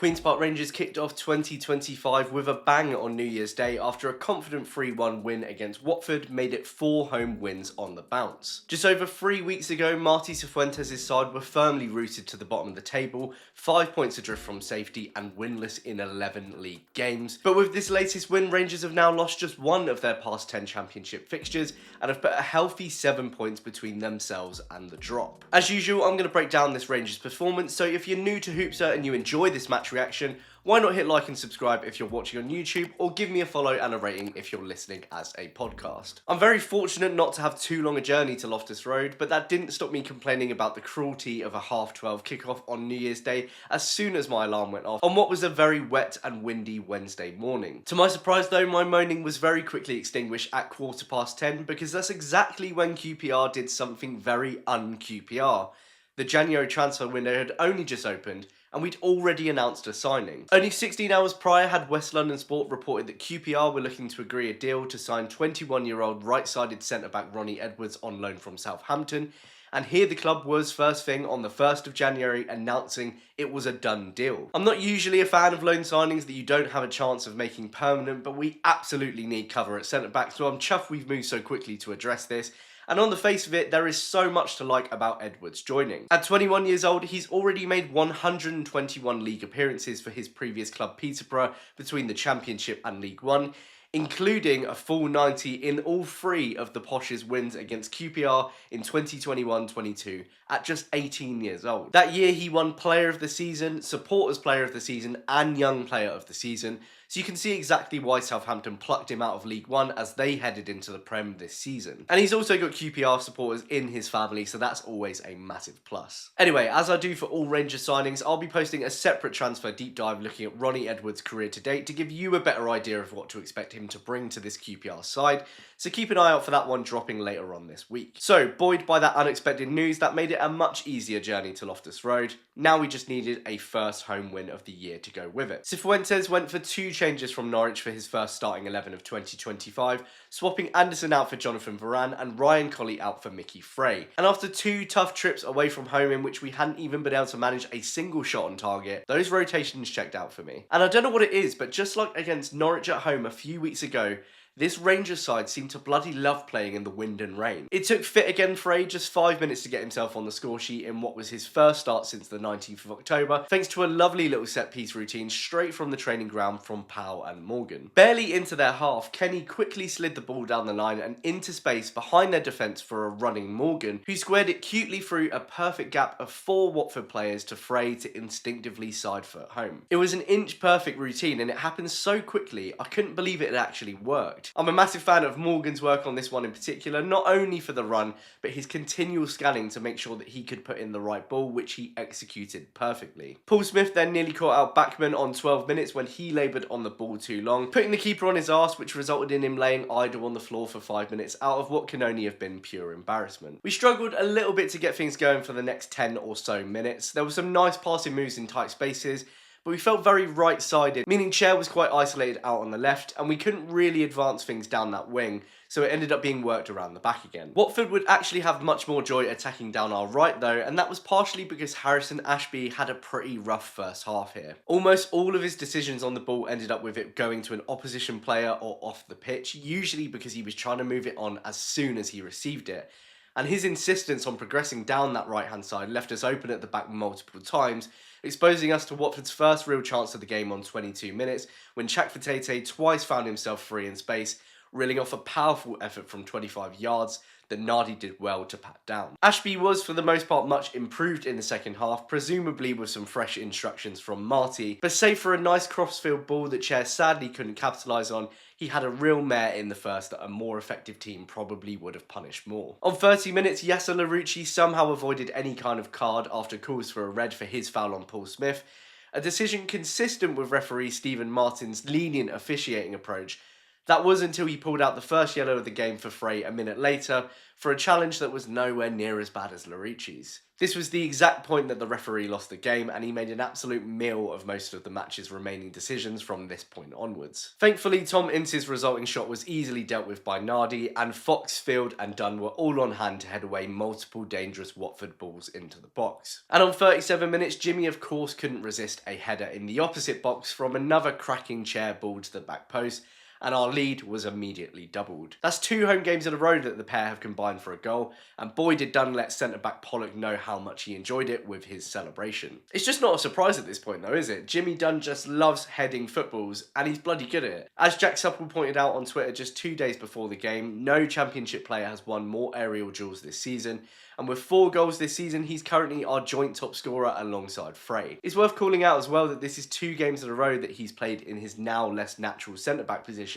Queen's Park Rangers kicked off 2025 with a bang on New Year's Day after a confident 3-1 win against Watford made it 4 home wins on the bounce. Just over 3 weeks ago, Martí Cifuentes' side were firmly rooted to the bottom of the table, 5 points adrift from safety and winless in 11 league games. But with this latest win, Rangers have now lost just one of their past 10 championship fixtures and have put a healthy 7 points between themselves and the drop. As usual, I'm going to break down this Rangers performance, so if you're new to Hoopsa and you enjoy this match reaction, why not hit like and subscribe if you're watching on YouTube, or give me a follow and a rating if you're listening as a podcast. I'm very fortunate not to have too long a journey to Loftus Road, but that didn't stop me complaining about the cruelty of a 12:30 kickoff on New Year's Day as soon as my alarm went off on what was a very wet and windy Wednesday morning. To my surprise though, my moaning was very quickly extinguished at 10:15 because that's exactly when QPR did something very un-QPR. The January transfer window had only just opened, and we'd already announced a signing. Only 16 hours prior had West London Sport reported that QPR were looking to agree a deal to sign 21-year-old right-sided centre-back Ronnie Edwards on loan from Southampton, and here the club was first thing on the 1st of January announcing it was a done deal. I'm not usually a fan of loan signings that you don't have a chance of making permanent, but we absolutely need cover at centre-back, so I'm chuffed we've moved so quickly to address this. And on the face of it, there is so much to like about Edwards joining. At 21 years old, he's already made 121 league appearances for his previous club Peterborough between the Championship and League One, including a full 90 in all 3 of the Posh's wins against QPR in 2021-22 at just 18 years old. That year he won Player of the Season, Supporters Player of the Season and Young Player of the Season, so you can see exactly why Southampton plucked him out of League One as they headed into the Prem this season. And he's also got QPR supporters in his family, so that's always a massive plus. Anyway, as I do for all Rangers signings, I'll be posting a separate transfer deep dive looking at Ronnie Edwards' career to date to give you a better idea of what to expect him to bring to this QPR side, so keep an eye out for that one dropping later on this week. So, buoyed by that unexpected news, that made it a much easier journey to Loftus Road. Now we just needed a first home win of the year to go with it. Cifuentes went for 2 changes from Norwich for his first starting 11 of 2025, swapping Anderson out for Jonathan Varane and Ryan Colley out for Mickey Frey. And after 2 tough trips away from home in which we hadn't even been able to manage a single shot on target, those rotations checked out for me. And I don't know what it is, but just like against Norwich at home a few weeks ago, this Rangers side seemed to bloody love playing in the wind and rain. It took fit again Frey just 5 minutes to get himself on the score sheet in what was his first start since the 19th of October, thanks to a lovely little set-piece routine straight from the training ground from Powell and Morgan. Barely into their half, Kenny quickly slid the ball down the line and into space behind their defence for a running Morgan, who squared it cutely through a perfect gap of 4 Watford players to Frey to instinctively side foot home. It was an inch-perfect routine and it happened so quickly I couldn't believe it had actually worked. I'm a massive fan of Morgan's work on this one in particular, not only for the run, but his continual scanning to make sure that he could put in the right ball, which he executed perfectly. Paul Smith then nearly caught out Backman on 12 minutes when he laboured on the ball too long, putting the keeper on his arse, which resulted in him laying idle on the floor for 5 minutes out of what can only have been pure embarrassment. We struggled a little bit to get things going for the next 10 or so minutes. There were some nice passing moves in tight spaces, but we felt very right-sided, meaning Chair was quite isolated out on the left, and we couldn't really advance things down that wing, so it ended up being worked around the back again. Watford would actually have much more joy attacking down our right though, and that was partially because Harrison Ashby had a pretty rough first half here. Almost all of his decisions on the ball ended up with it going to an opposition player or off the pitch, usually because he was trying to move it on as soon as he received it. And his insistence on progressing down that right-hand side left us open at the back multiple times, exposing us to Watford's first real chance of the game on 22 minutes, when Chakvetete twice found himself free in space, reeling off a powerful effort from 25 yards that Nardi did well to pat down. Ashby was for the most part much improved in the second half, presumably with some fresh instructions from Marty, but save for a nice crossfield ball that Chair sadly couldn't capitalise on, he had a real mare in the first that a more effective team probably would have punished more. On 30 minutes, Yasser Larouci somehow avoided any kind of card after calls for a red for his foul on Paul Smith, a decision consistent with referee Stephen Martin's lenient officiating approach. That was until he pulled out the first yellow of the game for Frey a minute later for a challenge that was nowhere near as bad as Larouci's. This was the exact point that the referee lost the game, and he made an absolute meal of most of the match's remaining decisions from this point onwards. Thankfully, Tom Ince's resulting shot was easily dealt with by Nardi, and Fox, Field and Dunn were all on hand to head away multiple dangerous Watford balls into the box. And on 37 minutes, Jimmy of course couldn't resist a header in the opposite box from another cracking chair ball to the back post, and our lead was immediately doubled. That's 2 home games in a row that the pair have combined for a goal, and boy did Dunn let centre-back Pollock know how much he enjoyed it with his celebration. It's just not a surprise at this point though, is it? Jimmy Dunn just loves heading footballs, and he's bloody good at it. As Jack Supple pointed out on Twitter just 2 days before the game, no Championship player has won more aerial duels this season, and with 4 goals this season, he's currently our joint top scorer alongside Frey. It's worth calling out as well that this is 2 games in a row that he's played in his now less natural centre-back position,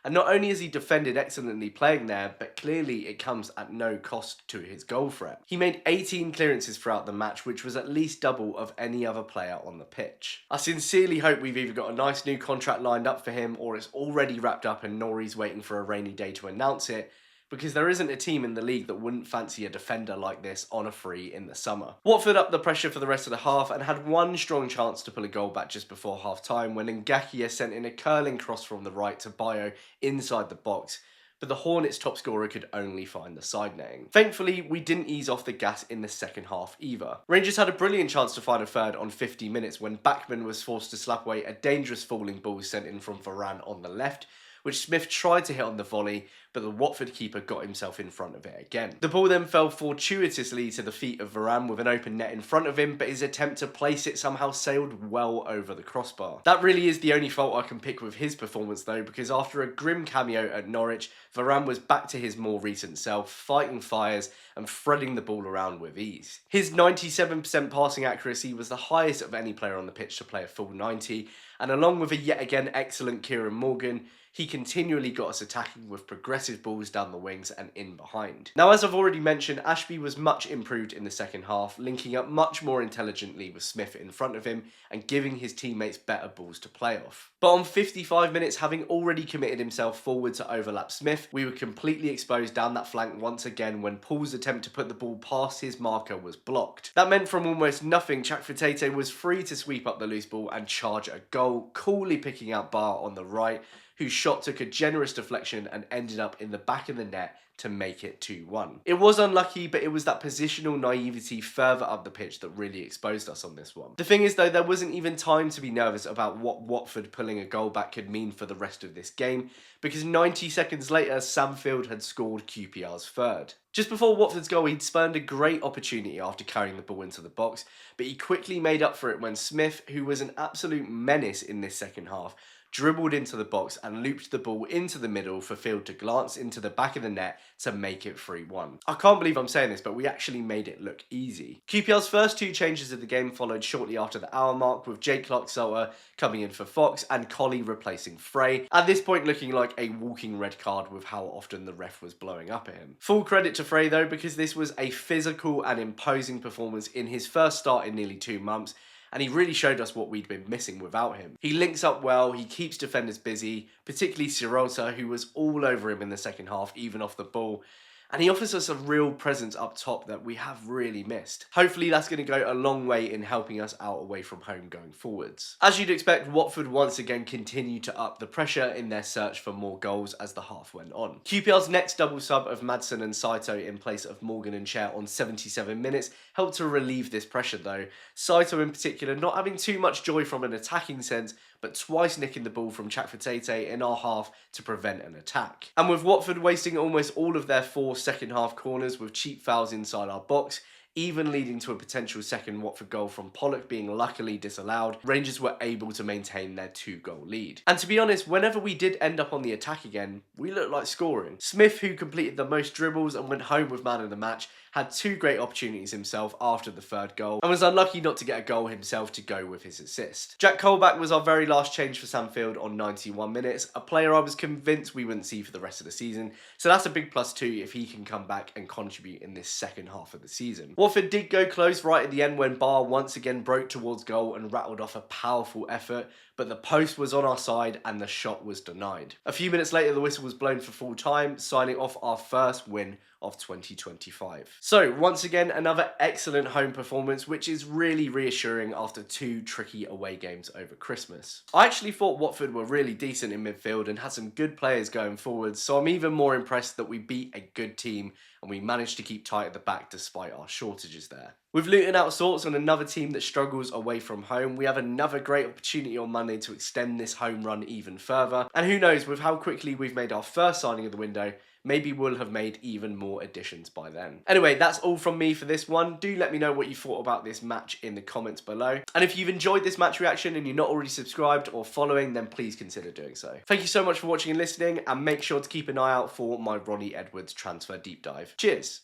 and not only has he defended excellently playing there, but clearly it comes at no cost to his goal threat. He made 18 clearances throughout the match, which was at least double of any other player on the pitch. I sincerely hope we've either got a nice new contract lined up for him, or it's already wrapped up and Nori's waiting for a rainy day to announce it, because there isn't a team in the league that wouldn't fancy a defender like this on a free in the summer. Watford upped the pressure for the rest of the half and had one strong chance to pull a goal back just before half time when Ngakia sent in a curling cross from the right to Bayo inside the box, but the Hornets' top scorer could only find the side netting. Thankfully, we didn't ease off the gas in the second half either. Rangers had a brilliant chance to find a third on 50 minutes when Bachmann was forced to slap away a dangerous falling ball sent in from Varane on the left, which Smith tried to hit on the volley, but the Watford keeper got himself in front of it again. The ball then fell fortuitously to the feet of Varane with an open net in front of him, but his attempt to place it somehow sailed well over the crossbar. That really is the only fault I can pick with his performance though, because after a grim cameo at Norwich, Varane was back to his more recent self, fighting fires and threading the ball around with ease. His 97% passing accuracy was the highest of any player on the pitch to play a full 90, and along with a yet again excellent Kieran Morgan, he continually got us attacking with progressive balls down the wings and in behind. Now, as I've already mentioned, Ashby was much improved in the second half, linking up much more intelligently with Smith in front of him and giving his teammates better balls to play off. But on 55 minutes, having already committed himself forward to overlap Smith, we were completely exposed down that flank once again when Paul's attempt to put the ball past his marker was blocked. That meant from almost nothing, Chakvetete was free to sweep up the loose ball and charge a goal, coolly picking out Bar on the right, whose shot took a generous deflection and ended up in the back of the net to make it 2-1. It was unlucky, but it was that positional naivety further up the pitch that really exposed us on this one. The thing is though, there wasn't even time to be nervous about what Watford pulling a goal back could mean for the rest of this game, because 90 seconds later, Sam Field had scored QPR's third. Just before Watford's goal, he'd spurned a great opportunity after carrying the ball into the box, but he quickly made up for it when Smith, who was an absolute menace in this second half, dribbled into the box and looped the ball into the middle for Field to glance into the back of the net to make it 3-1. I can't believe I'm saying this, but we actually made it look easy. QPR's first 2 changes of the game followed shortly after the hour mark, with Jake Clark-Salter coming in for Fox and Colley replacing Frey, at this point looking like a walking red card with how often the ref was blowing up at him. Full credit to Frey though, because this was a physical and imposing performance in his first start in nearly 2 months, and he really showed us what we'd been missing without him. He links up well, he keeps defenders busy, particularly Sirota, who was all over him in the second half, even off the ball, and he offers us a real presence up top that we have really missed. Hopefully that's going to go a long way in helping us out away from home going forwards. As you'd expect, Watford once again continued to up the pressure in their search for more goals as the half went on. QPR's next double sub of Madsen and Saito in place of Morgan and Chair on 77 minutes helped to relieve this pressure though, Saito in particular not having too much joy from an attacking sense, but twice nicking the ball from Chakvetete in our half to prevent an attack. And with Watford wasting almost all of their 4 second half corners with cheap fouls inside our box, even leading to a potential second Watford goal from Pollock being luckily disallowed, Rangers were able to maintain their 2-goal lead. And to be honest, whenever we did end up on the attack again, we looked like scoring. Smith, who completed the most dribbles and went home with man of the match, had 2 great opportunities himself after the 3rd goal, and was unlucky not to get a goal himself to go with his assist. Jack Colback was our very last change for Sam Field on 91 minutes, a player I was convinced we wouldn't see for the rest of the season, so that's a big plus too if he can come back and contribute in this second half of the season. Watford did go close right at the end when Barr once again broke towards goal and rattled off a powerful effort, but the post was on our side and the shot was denied. A few minutes later, the whistle was blown for full time, signing off our first win of 2025. So once again, another excellent home performance, which is really reassuring after 2 tricky away games over Christmas. I actually thought Watford were really decent in midfield and had some good players going forwards, so I'm even more impressed that we beat a good team and we managed to keep tight at the back despite our shortages there. With Luton out of sorts on another team that struggles away from home, we have another great opportunity on Monday to extend this home run even further. And who knows, with how quickly we've made our first signing of the window, maybe we'll have made even more additions by then. Anyway, that's all from me for this one. Do let me know what you thought about this match in the comments below. And if you've enjoyed this match reaction and you're not already subscribed or following, then please consider doing so. Thank you so much for watching and listening, and make sure to keep an eye out for my Ronnie Edwards transfer deep dive. Cheers!